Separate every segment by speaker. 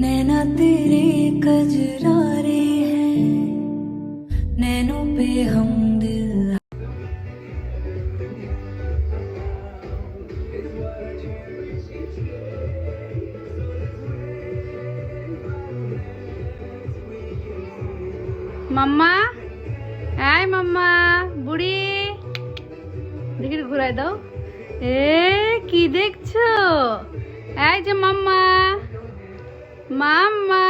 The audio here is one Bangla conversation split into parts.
Speaker 1: नैना तेरे कजरारे हैं, नैनों पे हम दिल।
Speaker 2: মাম্মা, এই মাম্মা বুড়ি, দেখি ঘুরাই দাও। কি দেখছো? এই যে মাম্মা, মাম্মা।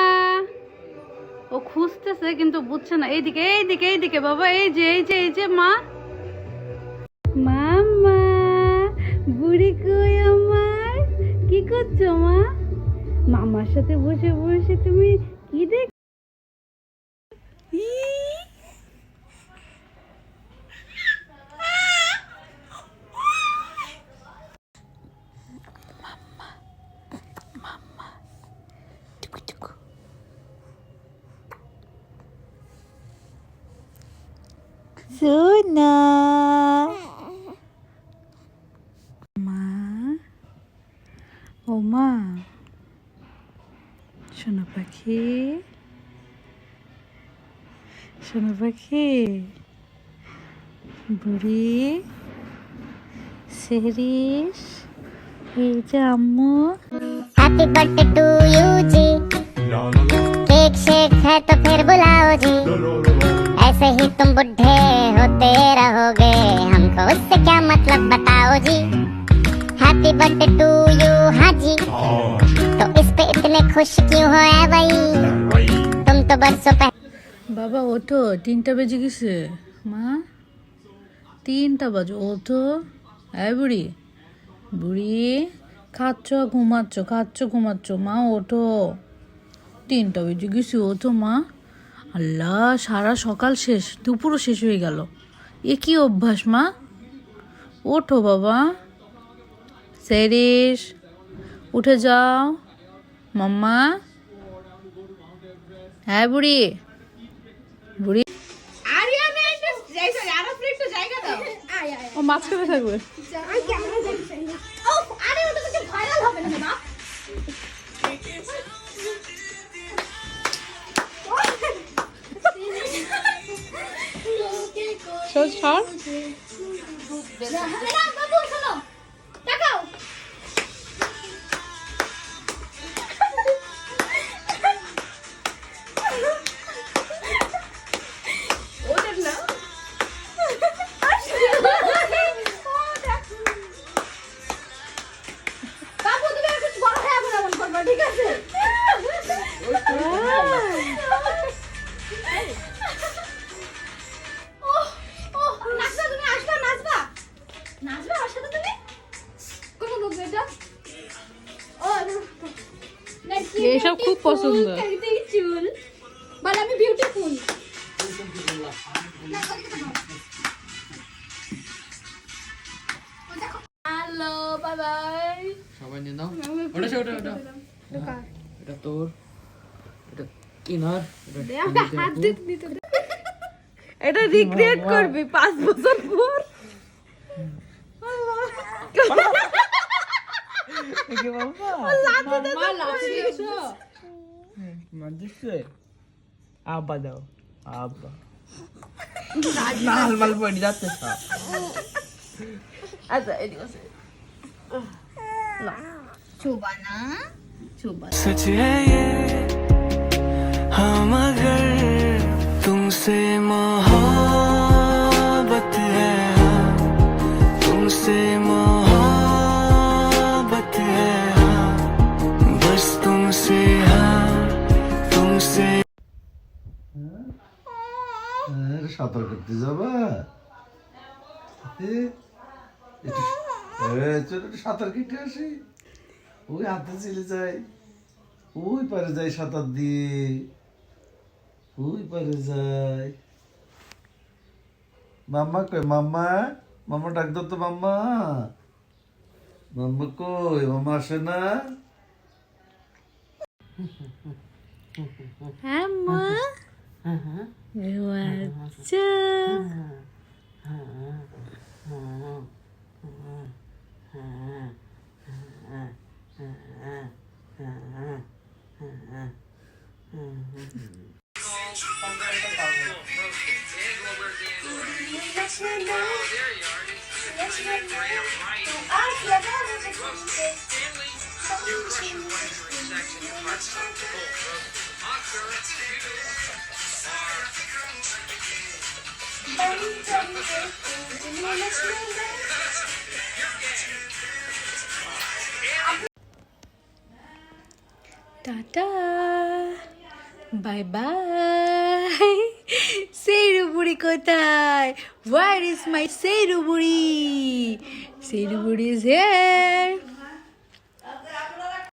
Speaker 2: ও খুঁজতেছে কিন্তু বুঝছে না। এইদিকে এইদিকে এইদিকে বাবা, এই যে মা। মাম্মা, বুড়ি কই আমার? কি করছো মা? মামার সাথে বসে বসে তুমি কি দেখ?
Speaker 3: Suna.
Speaker 2: মা, ও মা, সোনা পাখি, সোনা পাখি, বুড়ি, সেরিস, এই যে আম্মু।
Speaker 3: हैप्पी बर्थडे टू यू जी। केक शेक है तो फिर बुलाओ जी। ऐसे ही तुम बुढ़े होते रहोगे, हमको उससे क्या मतलब बताओ जी। हैप्पी बर्थडे टू यू हाँ जी। तो इस पे इतने खुश क्यों हो ऐ भाई, तुम तो बरसों पहले।
Speaker 2: বাবা ওঠো, 3টা বেজে গেছে। মা, 3টা বাজে, ওঠো। এই বুড়ি, বুড়ি, খাচ্ছ ঘুমাচ্ছ মা, ওঠো। 3টা বেজে গেছে, ওঠো মা। আল্লাহ, সারা সকাল শেষ, দুপুরও শেষ হয়ে গেল। এ কি অভ্যাস মা? ওঠো বাবা। সেরিস, উঠে যাও। মাম্মা, হ্যাঁ বুড়ি, বুড়ি। ও মাঝখানে থাকবে। ছাড়। এইসব খুব পছন্দ।
Speaker 4: চুল বল আমি বিউটিফুল। Hello, bye bye.
Speaker 5: সবাই নিয়ে নাও। ওটা এটা তোর, এটা কিনার,
Speaker 2: এটা রিক্রিয়েট করবি 5 বছর পর।
Speaker 5: আব্বা দাও, আব্বা লাল মাল পড়ে যাচ্ছে সব।
Speaker 2: আচ্ছা এদিকে আছে। চুবানা চুবানা।
Speaker 6: सच है ये हम अगर तुमसे मोहब्बत है, तुमसे मोहब्बत है, बस तुमसे हाँ तुमसे।
Speaker 7: সাঁতার কাটতে যাবা? চলো সাঁতার কেটে আসি। ওই হাতে চলে যাই, ওই পারে যাই সাঁতার দিয়ে, ওই পারে যাই। মাম্মা কই? মাম্মা, মাম্মা ডাক দাও তো। মাম্মা, মাম্মা কই? মাম্মা আসে না?
Speaker 2: হ্যাঁ মা, আচ্ছা। Tata, bye bye. সেইরু বুড়ি কোথায়? Where is my সেইরু বুড়ি? সেইরু বুড়ি is here.